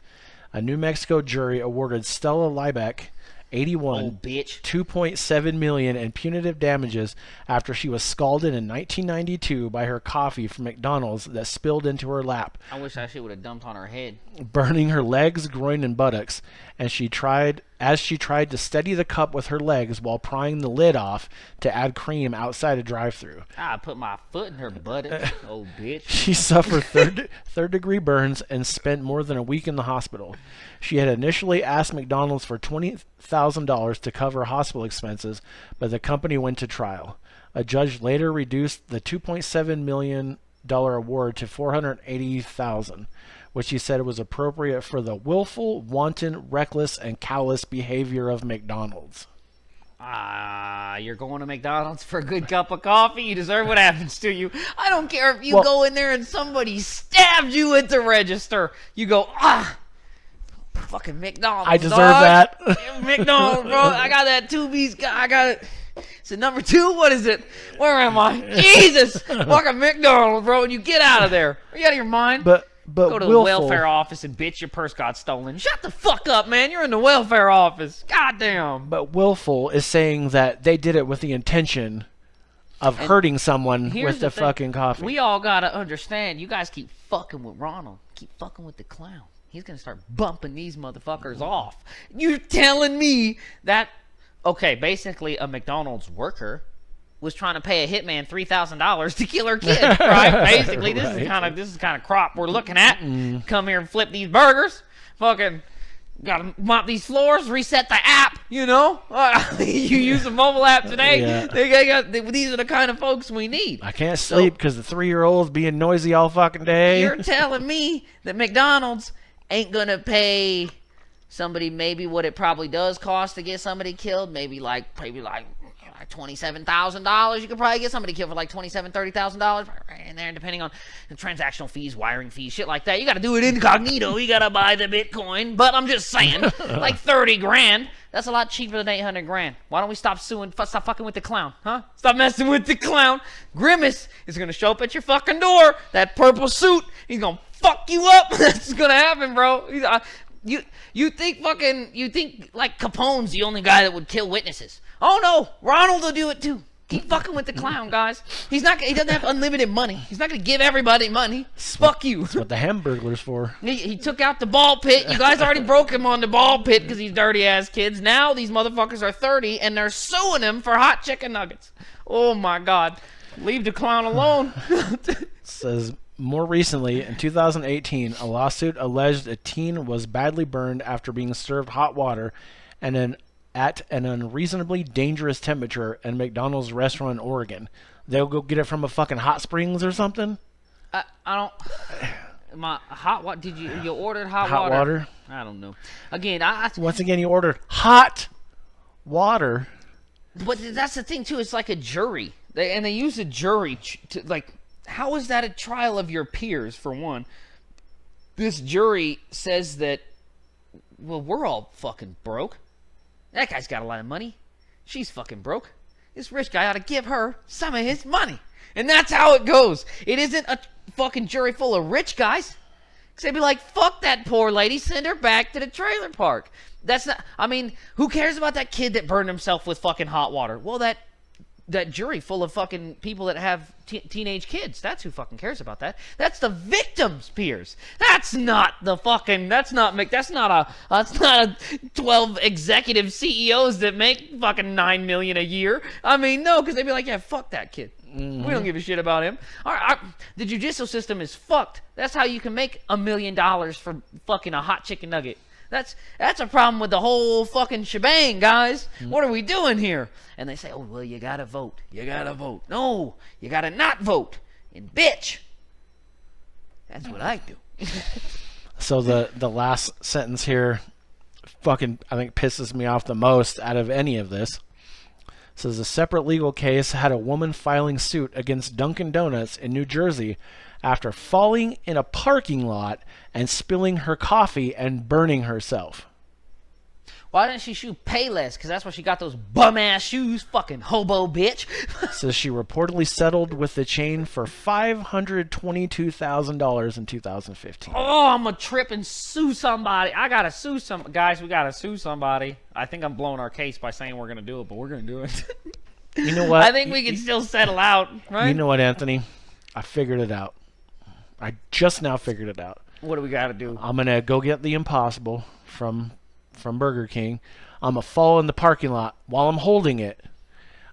A New Mexico jury awarded Stella Liebeck, 81, $2.7 million in punitive damages after she was scalded in 1992 by her coffee from McDonald's that spilled into her lap. I wish that shit would have dumped on her head. Burning her legs, groin, and buttocks, and she tried to steady the cup with her legs while prying the lid off to add cream outside a drive-thru. I put my foot in her buttocks, old bitch. She suffered third-degree burns and spent more than a week in the hospital. She had initially asked McDonald's for $20,000 to cover hospital expenses, but the company went to trial. A judge later reduced the $2.7 million award to $480,000, which he said was appropriate for the willful, wanton, reckless, and callous behavior of McDonald's. You're going to McDonald's for a good cup of coffee. You deserve what happens to you. I don't care if you go in there and somebody stabs you at the register. You go, fucking McDonald's. I deserve that. McDonald's, bro. I got that 2-piece. I got it. Is it number 2? What is it? Where am I? Jesus! Fucking McDonald's, bro. And you get out of there. Are you out of your mind? But go to the welfare office and bitch your purse got stolen. Shut the fuck up, man. You're in the welfare office. Goddamn. But willful is saying that they did it with the intention of hurting someone with the fucking coffee. We all gotta understand. You guys keep fucking with Ronald. Keep fucking with the clown. He's gonna start bumping these motherfuckers off. You're telling me that... Okay, basically a McDonald's worker was trying to pay a hitman $3,000 to kill her kid, right? Basically, this is kind of crop we're looking at. Come here and flip these burgers. Fucking gotta mop these floors, reset the app, you know? You use the mobile app today. Yeah. These are the kind of folks we need. I can't sleep because the 3-year-old's being noisy all fucking day. You're telling me that McDonald's ain't gonna pay somebody maybe what it probably does cost to get somebody killed, maybe like $27,000. You could probably get somebody killed for like $27,000-$30,000 right in there, depending on the transactional fees, wiring fees, shit like that. You got to do it incognito. You got to buy the Bitcoin. But I'm just saying, like $30,000. That's a lot cheaper than $800,000. Why don't we stop fucking with the clown, huh? Stop messing with the clown. Grimace is gonna show up at your fucking door. That purple suit. He's gonna fuck you up. That's gonna happen, bro. You think like Capone's the only guy that would kill witnesses? Oh no, Ronald will do it too. Keep fucking with the clown, guys. He doesn't have unlimited money. He's not gonna give everybody money. Fuck you. That's what the Hamburglar's for. He took out the ball pit. You guys already broke him on the ball pit because he's dirty ass kids. Now these motherfuckers are 30 and they're suing him for hot chicken nuggets. Oh my God. Leave the clown alone. Says more recently, in 2018, a lawsuit alleged a teen was badly burned after being served hot water at an unreasonably dangerous temperature at McDonald's restaurant in Oregon. They'll go get it from a fucking hot springs or something? I don't... My hot water... Did you ordered hot water? I don't know. Again, Once again, you ordered hot water. But that's the thing, too. It's like a jury. They use a jury to, like... How is that a trial of your peers, for one? This jury says that, well, we're all fucking broke. That guy's got a lot of money. She's fucking broke. This rich guy ought to give her some of his money. And that's how it goes. It isn't a fucking jury full of rich guys. Because they'd be like, fuck that poor lady, send her back to the trailer park. That's not, I mean, who cares about that kid that burned himself with fucking hot water? Well, that jury full of fucking people that have teenage kids. That's who fucking cares about that. That's the victims' peers. That's not a 12 executive CEOs that make fucking $9 million a year. I mean, no, because they'd be like, yeah, fuck that kid. We don't give a shit about him. The judicial system is fucked. That's how you can make $1 million for fucking a hot chicken nugget. That's a problem with the whole fucking shebang, guys. What are we doing here? And they say, oh, well, you gotta vote. You gotta vote. No, you gotta not vote. And bitch. That's what I do. So the last sentence here fucking, I think, pisses me off the most out of any of this. It says a separate legal case had a woman filing suit against Dunkin' Donuts in New Jersey after falling in a parking lot and spilling her coffee and burning herself. Why didn't she shoot Payless? Because that's where she got those bum-ass shoes, fucking hobo bitch. Says she reportedly settled with the chain for $522,000 in 2015. Oh, I'm going to trip and sue somebody. I got to sue some... Guys, we got to sue somebody. I think I'm blowing our case by saying we're going to do it, but we're going to do it. You know what? I think we can still settle out, right? You know what, Anthony? I figured it out. I just now figured it out. What do we got to do? I'm going to go get the Impossible from Burger King. I'm going to fall in the parking lot while I'm holding it.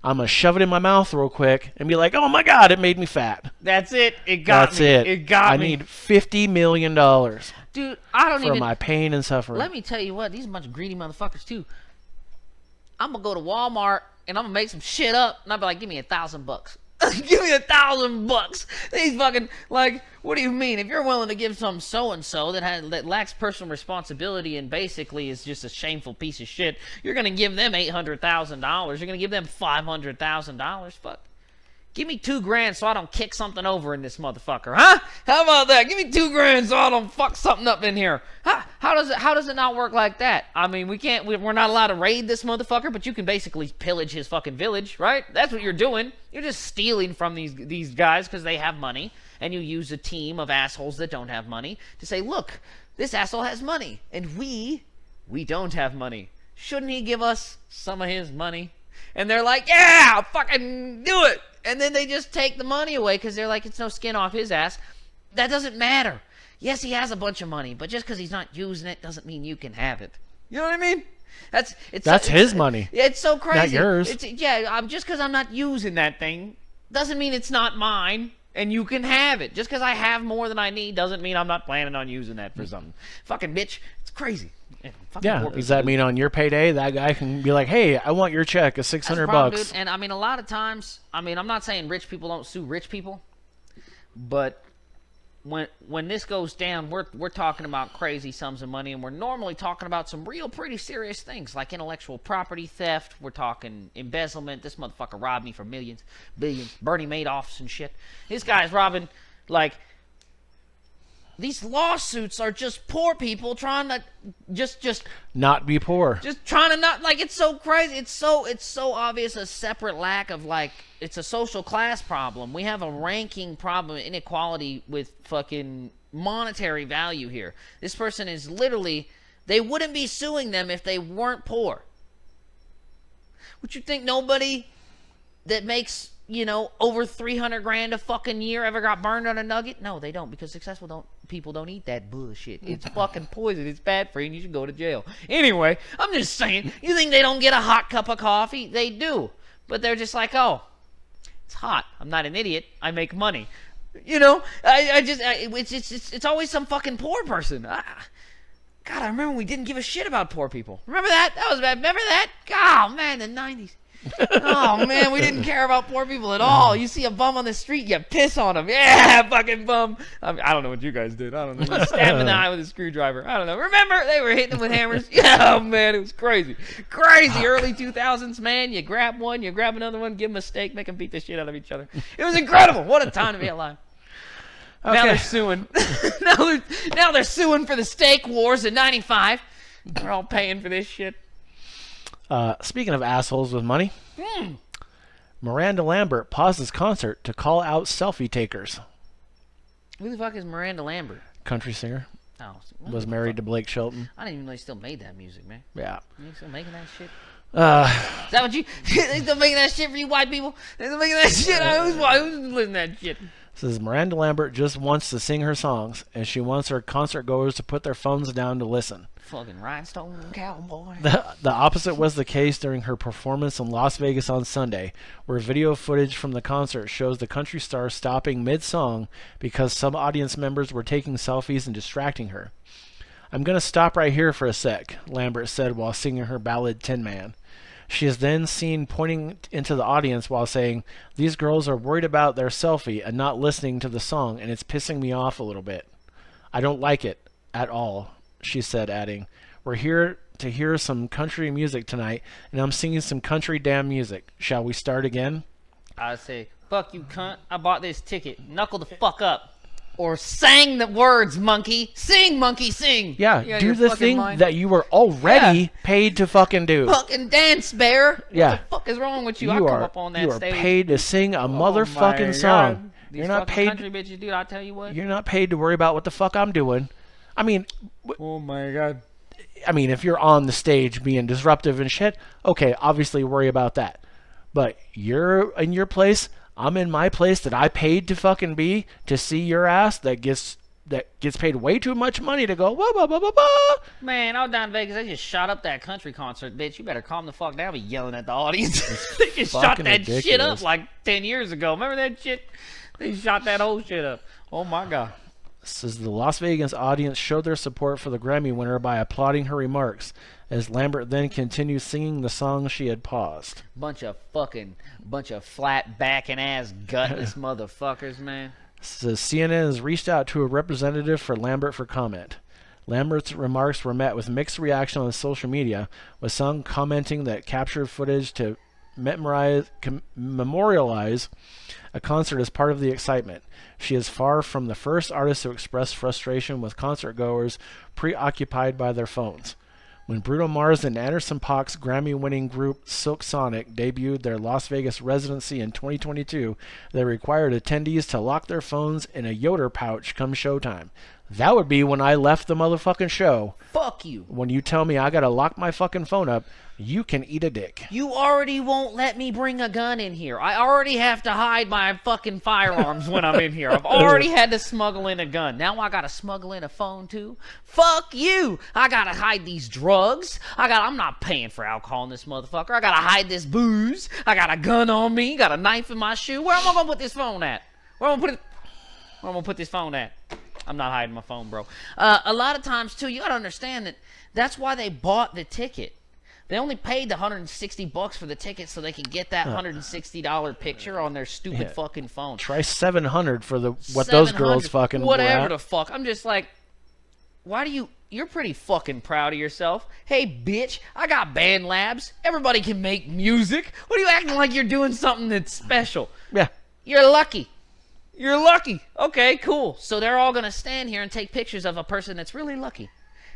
I'm going to shove it in my mouth real quick and be like, oh my God, it made me fat. That's it. It got That's me. It. It got me. I need $50 million. Dude, I don't for my pain and suffering. Let me tell you what, these are a bunch of greedy motherfuckers too. I'm going to go to Walmart and I'm going to make some shit up and I'll be like, give me $1,000. Give me $1,000. These fucking, like, what do you mean? If you're willing to give some so-and-so that lacks personal responsibility and basically is just a shameful piece of shit, you're going to give them $800,000. You're going to give them $500,000. Fuck. Give me $2,000 so I don't kick something over in this motherfucker, huh? How about that? Give me $2,000 so I don't fuck something up in here. How does it not work like that? I mean, we're not allowed to raid this motherfucker, but you can basically pillage his fucking village, right? That's what you're doing. You're just stealing from these guys because they have money, and you use a team of assholes that don't have money to say, look, this asshole has money, and we don't have money. Shouldn't he give us some of his money? And they're like, yeah, fucking do it. And then they just take the money away because they're like, it's no skin off his ass. That doesn't matter. Yes, he has a bunch of money, but just because he's not using it doesn't mean you can have it. You know what I mean? That's his money. It's so crazy. Not yours. Just because I'm not using that thing doesn't mean it's not mine and you can have it. Just because I have more than I need doesn't mean I'm not planning on using that for something. Fucking bitch. It's crazy. Yeah, does that mean on your payday that guy can be like, hey, I want your check of $600? Dude. And I mean, a lot of times, I mean, I'm not saying rich people don't sue rich people, but when this goes down, we're talking about crazy sums of money, and we're normally talking about some real pretty serious things like intellectual property theft. We're talking embezzlement. This motherfucker robbed me for millions, billions. Bernie Madoffs and shit. This guy's robbing, like, these lawsuits are just poor people trying to just not be poor. Just trying to not, like, it's so crazy. It's so obvious a separate lack of, like, it's a social class problem. We have a ranking problem, inequality with fucking monetary value here. This person is literally, they wouldn't be suing them if they weren't poor. Would you think nobody that makes, you know, over $300,000 a fucking year ever got burned on a nugget? No, they don't, because successful people don't eat that bullshit. It's fucking poison. It's bad for you, and you should go to jail. Anyway, I'm just saying, you think they don't get a hot cup of coffee? They do, but they're just like, oh, it's hot. I'm not an idiot. I make money. You know, it's always some fucking poor person. God, I remember we didn't give a shit about poor people. Remember that? That was bad. Remember that? Oh man, the 90s. Oh man, we didn't care about poor people at all. You see a bum on the street, you piss on him. Yeah, fucking bum. I don't know what you guys did. I don't know. You stabbed him in the eye with a screwdriver. I don't know. Remember, they were hitting him with hammers. Yeah, man, it was crazy. Crazy. Early 2000s, man. You grab one, you grab another one, give them a steak, make them beat the shit out of each other. It was incredible. What a time to be alive. Okay. Now they're suing. now they're suing for the steak wars in 95. They're all paying for this shit. Speaking of assholes with money, Miranda Lambert pauses concert to call out selfie-takers. Who the fuck is Miranda Lambert? Country singer. Oh, was married to Blake Shelton. I didn't even know he still made that music, man. Yeah. You still making that shit? Is that what you... They still making that shit for you white people? They still making that shit? Who's listening to that shit? Says Miranda Lambert just wants to sing her songs, and she wants her concert goers to put their phones down to listen. Fucking rhinestone cowboy. The opposite was the case during her performance in Las Vegas on Sunday, where video footage from the concert shows the country star stopping mid-song because some audience members were taking selfies and distracting her. "I'm going to stop right here for a sec," Lambert said while singing her ballad Tin Man. She is then seen pointing into the audience while saying, "These girls are worried about their selfie and not listening to the song, and it's pissing me off a little bit. I don't like it at all," she said, adding, "We're here to hear some country music tonight, and I'm singing some country damn music. Shall we start again?" I say, "Fuck you, cunt. I bought this ticket. Knuckle the fuck up." Or sang the words, monkey. Sing, monkey, sing. Yeah, do the thing that you were already paid to fucking do. Fucking dance, bear. Yeah. What the fuck is wrong with you? I come up on that stage. You are paid to sing a motherfucking song. You're not paid. Country bitches, dude, I tell you what. You're not paid to worry about what the fuck I'm doing. I mean. Oh my god. I mean, if you're on the stage being disruptive and shit, okay, obviously worry about that. But you're in your place. I'm in my place that I paid to fucking be to see your ass that gets paid way too much money to go wah, wah, wah, wah, wah. Man, I was down in Vegas. They just shot up that country concert, bitch. You better calm the fuck down. Be yelling at the audience. They just shot that ridiculous. Shit up like 10 years ago. Remember that shit? They shot that whole shit up. Oh my god. Says the Las Vegas audience showed their support for the Grammy winner by applauding her remarks, as Lambert then continued singing the song she had paused. Bunch of flat backing ass gutless motherfuckers, man. Says CNN has reached out to a representative for Lambert for comment. Lambert's remarks were met with mixed reaction on social media, with some commenting that captured footage to memorialize a concert as part of the excitement. She is far from the first artist to express frustration with concert goers preoccupied by their phones. When Bruno Mars and Anderson .Paak's Grammy-winning group Silk Sonic debuted their Las Vegas residency in 2022, they required attendees to lock their phones in a Yoder pouch come showtime. That would be when I left the motherfucking show. Fuck you. When you tell me I gotta lock my fucking phone up, you can eat a dick. You already won't let me bring a gun in here. I already have to hide my fucking firearms when I'm in here. I've already had to smuggle in a gun. Now I gotta smuggle in a phone too? Fuck you. I gotta hide these drugs. I'm not paying for alcohol in this motherfucker. I gotta hide this booze. I got a gun on me. Got a knife in my shoe. Where am I gonna put this phone at? Where am I gonna put this phone at? I'm not hiding my phone, bro. A lot of times, too, you got to understand that that's why they bought the ticket. They only paid the $160 for the ticket so they could get that $160 picture on their stupid fucking phone. Try $700 for what those girls fucking whatever the fuck. I'm just like, why do you're pretty fucking proud of yourself. Hey, bitch, I got band labs. Everybody can make music. What are you acting like you're doing something that's special? Yeah. You're lucky. You're lucky. Okay, cool. So they're all going to stand here and take pictures of a person that's really lucky.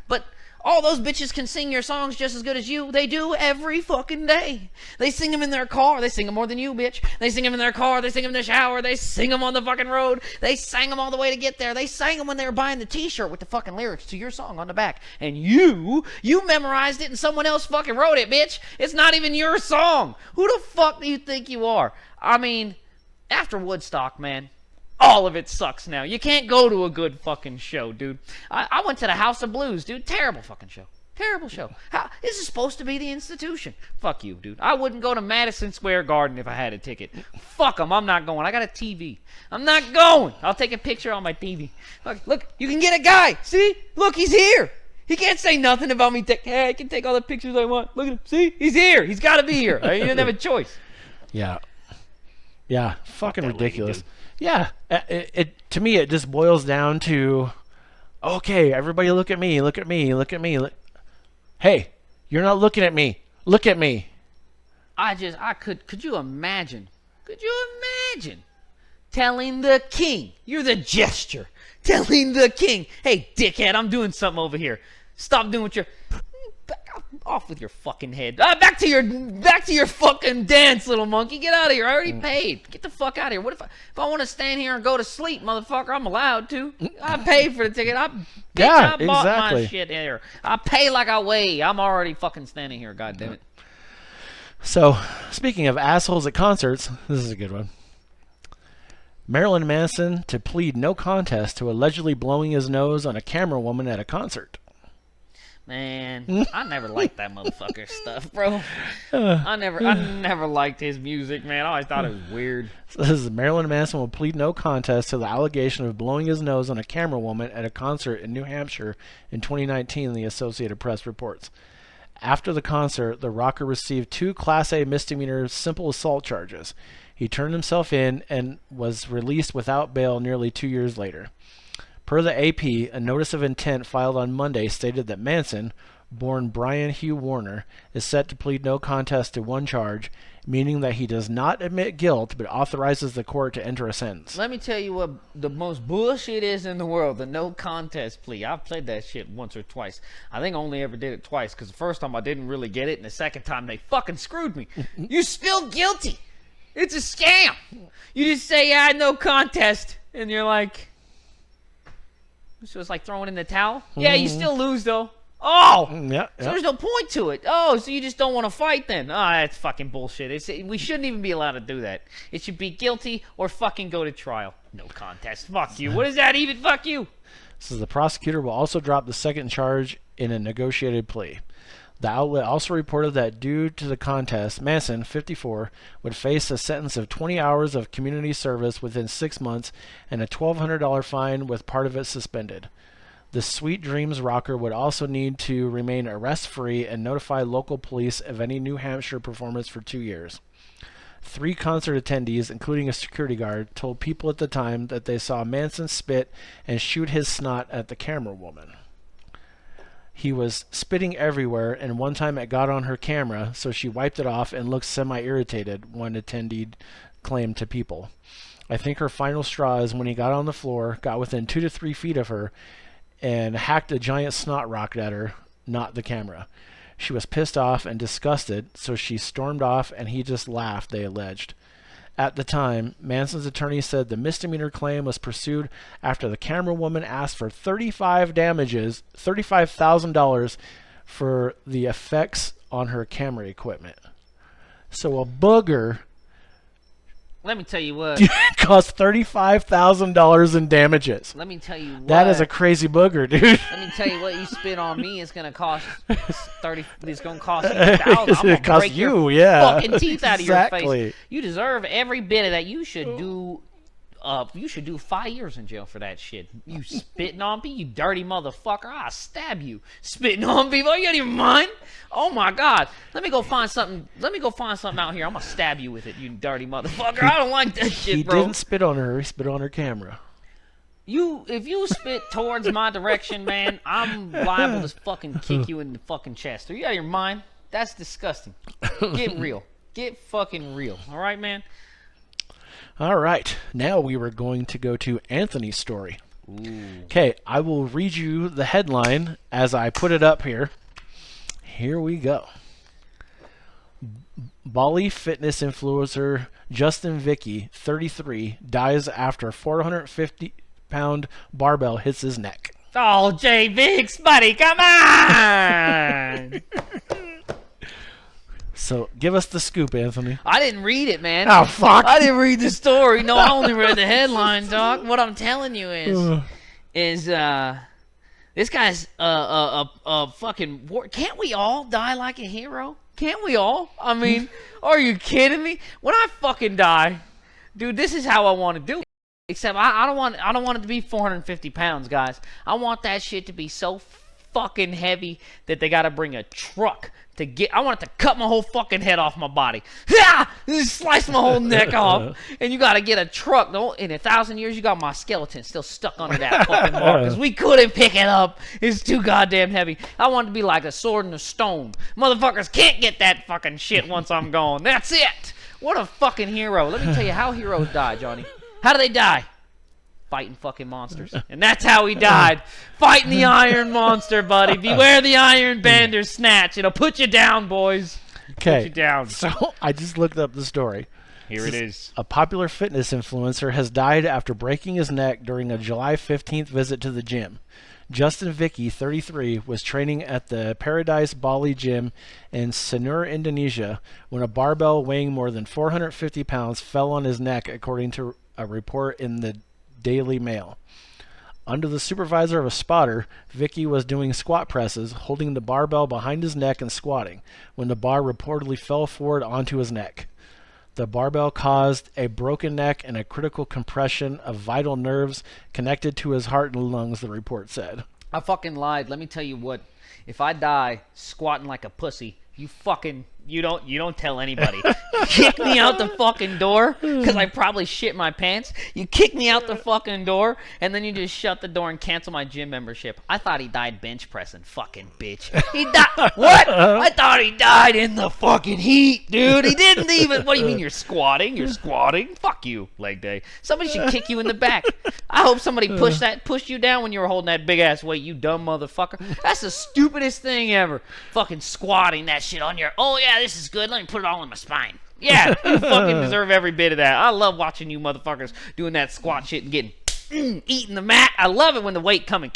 But all those bitches can sing your songs just as good as you. They do every fucking day. They sing them in their car. They sing them more than you, bitch. They sing them in their car. They sing them in the shower. They sing them on the fucking road. They sang them all the way to get there. They sang them when they were buying the t-shirt with the fucking lyrics to your song on the back. And you memorized it and someone else fucking wrote it, bitch. It's not even your song. Who the fuck do you think you are? I mean, after Woodstock, man, all of it sucks now. You can't go to a good fucking show, dude. I went to the House of Blues, dude. Terrible fucking show. Terrible show. This is supposed to be the institution. Fuck you, dude. I wouldn't go to Madison Square Garden if I had a ticket. Fuck them. I'm not going. I got a TV. I'm not going. I'll take a picture on my TV. Look, you can get a guy. See? Look, he's here. He can't say nothing about me. Hey, I can take all the pictures I want. Look at him. See? He's here. He's got to be here. He didn't have a choice. Yeah. Yeah. Fucking ridiculous. Yeah, to me it just boils down to, okay, everybody look at me, look at me, look at me. Hey, you're not looking at me. Look at me. Could you imagine? Could you imagine telling the king, you're the gesture, telling the king, hey, dickhead, I'm doing something over here. Stop doing what you're... Off with your fucking head. Back to your fucking dance, little monkey. Get out of here. I already paid. Get the fuck out of here. What if I want to stand here and go to sleep, motherfucker? I'm allowed to. I paid for the ticket. I bought my shit here. I pay like I weigh. I'm already fucking standing here. God damn it. So, speaking of assholes at concerts, this is a good one. Marilyn Manson to plead no contest to allegedly blowing his nose on a camerawoman at a concert. Man, I never liked that motherfucker stuff, bro. I never liked his music, man. I always thought it was weird. So this is Marilyn Manson will plead no contest to the allegation of blowing his nose on a camerawoman at a concert in New Hampshire in 2019, the Associated Press reports. After the concert, the rocker received 2 Class A misdemeanor simple assault charges. He turned himself in and was released without bail nearly 2 years later. Per the AP, a notice of intent filed on Monday stated that Manson, born Brian Hugh Warner, is set to plead no contest to one charge, meaning that he does not admit guilt but authorizes the court to enter a sentence. Let me tell you what the most bullshit is in the world, the no contest plea. I've played that shit once or twice. I think I only ever did it twice because the first time I didn't really get it and the second time they fucking screwed me. You're still guilty. It's a scam. You just say, yeah, no contest, and you're like... So it's like throwing in the towel? Yeah, you still lose, though. Oh! Yeah. So there's no point to it. Oh, so you just don't want to fight then? Oh, that's fucking bullshit. We shouldn't even be allowed to do that. It should be guilty or fucking go to trial. No contest. Fuck you. What does that even? Fuck you. Says the prosecutor will also drop the second charge in a negotiated plea. The outlet also reported that due to the contest, Manson, 54, would face a sentence of 20 hours of community service within 6 months and a $1,200 fine with part of it suspended. The Sweet Dreams rocker would also need to remain arrest-free and notify local police of any New Hampshire performance for 2 years. 3 concert attendees, including a security guard, told People at the time that they saw Manson spit and shoot his snot at the Camerawoman. He was spitting everywhere, and one time it got on her camera, so she wiped it off and looked semi-irritated, one attendee claimed to People. I think her final straw is when he got on the floor, got within 2 to 3 feet of her, and hacked a giant snot rocket at her, not the camera. She was pissed off and disgusted, so she stormed off and he just laughed, they alleged. At the time, Manson's attorney said the misdemeanor claim was pursued after the Camerawoman asked for $35,000 for the effects on her camera equipment. So a booger Let me tell you what. cost $35,000 in damages. Let me tell you what. That is a crazy booger, dude. Let me tell you what. You spit on me, it's gonna cost 30. It's gonna cost you $1,000. I'm gonna It costs break your you, yeah. fucking teeth out of your Exactly. face. You deserve every bit of that. You should do. You should do 5 years in jail for that shit. You spitting on me, you dirty motherfucker. I'll stab you. Spitting on people, you out of your mind? Oh my God. Let me go find something. Let me go find something out here. I'm gonna stab you with it, you dirty motherfucker. I don't like that shit, He bro. didn't spit on her. He spit on her camera. If you spit towards my direction, man, I'm liable to fucking kick you in the fucking chest. Are you out of your mind? That's disgusting. Get real. Get fucking real. All right, man? All right. Now we were going to go to Anthony's story. Okay, I will read you the headline as I put it up here. Here we go. Bali fitness influencer Justyn Vicky, 33, dies after 450-pound barbell hits his neck. Oh, J. Biggs, buddy, come on! So, give us the scoop, Anthony. I didn't read it, man. Oh, fuck. I didn't read the story. No, I only read the headline, dog. What I'm telling you is this guy's a fucking war. Can't we all die like a hero? Can't we all? I mean, are you kidding me? When I fucking die, dude, this is how I want to do it. Except I don't want it to be 450 pounds, guys. I want that shit to be so fucking heavy that they gotta bring a truck to get. I want it to cut my whole fucking head off my body. Slice my whole neck off. And you gotta get a truck. In 1,000 years, you got my skeleton still stuck under that fucking bar because we couldn't pick it up. It's too goddamn heavy. I want it to be like a sword and a stone. Motherfuckers can't get that fucking shit once I'm gone. That's it. What a fucking hero. Let me tell you how heroes die, Johnny. How do they die? Fighting fucking monsters. And that's how he died. Fighting the iron monster, buddy. Beware the iron bandersnatch. It'll put you down, boys. Okay. Put you down. So, I just looked up the story. Here it is. A popular fitness influencer has died after breaking his neck during a July 15th visit to the gym. Justyn Vicky, 33, was training at the Paradise Bali gym in Sanur, Indonesia, when a barbell weighing more than 450 pounds fell on his neck, according to a report in the Daily Mail. Under the supervisor of a spotter, Vicky was doing squat presses, holding the barbell behind his neck and squatting, when the bar reportedly fell forward onto his neck. The barbell caused a broken neck and a critical compression of vital nerves connected to his heart and lungs, the report said. I fucking lied. Let me tell you what. If I die squatting like a pussy, you don't tell anybody. You kick me out the fucking door because I probably shit my pants. You kick me out the fucking door and then you just shut the door and cancel my gym membership. I thought he died bench pressing, fucking bitch. He died. What? I thought he died in the fucking heat, dude. He didn't even. What do you mean you're squatting? You're squatting? Fuck you, leg day. Somebody should kick you in the back. I hope somebody pushed you down when you were holding that big ass weight, you dumb motherfucker. That's the stupidest thing ever. Fucking squatting that shit on your. Oh yeah, this is good. Let me put it all in my spine. Yeah, you fucking deserve every bit of that. I love watching you motherfuckers doing that squat shit and getting eating the mat. I love it when the weight come and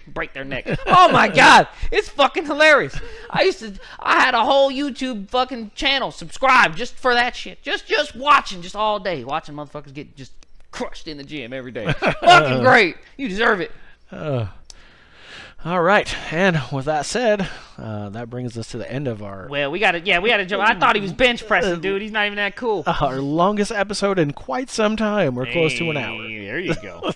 break their neck. Oh my God, it's fucking hilarious. I had a whole YouTube fucking channel subscribed just for that shit. Just watching, just all day, watching motherfuckers get just crushed in the gym every day. Fucking great. You deserve it. All right, and with that said, that brings us to the end of our Well, we gotta jump. I thought he was bench pressing, dude. He's not even that cool. our longest episode in quite some time. We're close to an hour. There you go.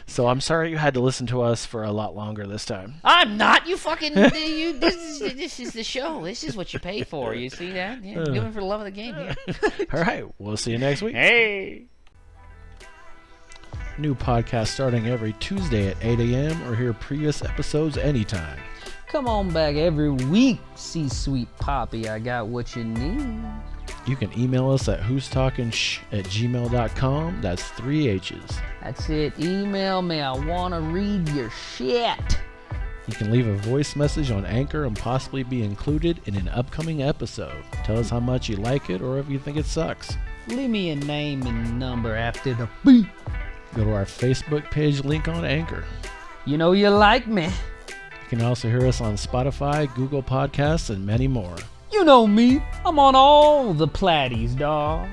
So I'm sorry you had to listen to us for a lot longer this time. I'm not. You fucking. This is the show. This is what you pay for. You see that? Yeah, doing it for the love of the game here. All right, we'll see you next week. Hey. New podcast starting every Tuesday at 8 a.m. or hear previous episodes anytime. Come on back every week, C-Sweet Poppy. I got what you need. You can email us at who'stalkingshh@gmail.com. That's 3 H's. That's it. Email me. I want to read your shit. You can leave a voice message on Anchor and possibly be included in an upcoming episode. Tell us how much you like it or if you think it sucks. Leave me a name and number after the beep. Go to our Facebook page link on Anchor. You know you like me. You can also hear us on Spotify, Google Podcasts, and many more. You know me. I'm on all the platties, dawg.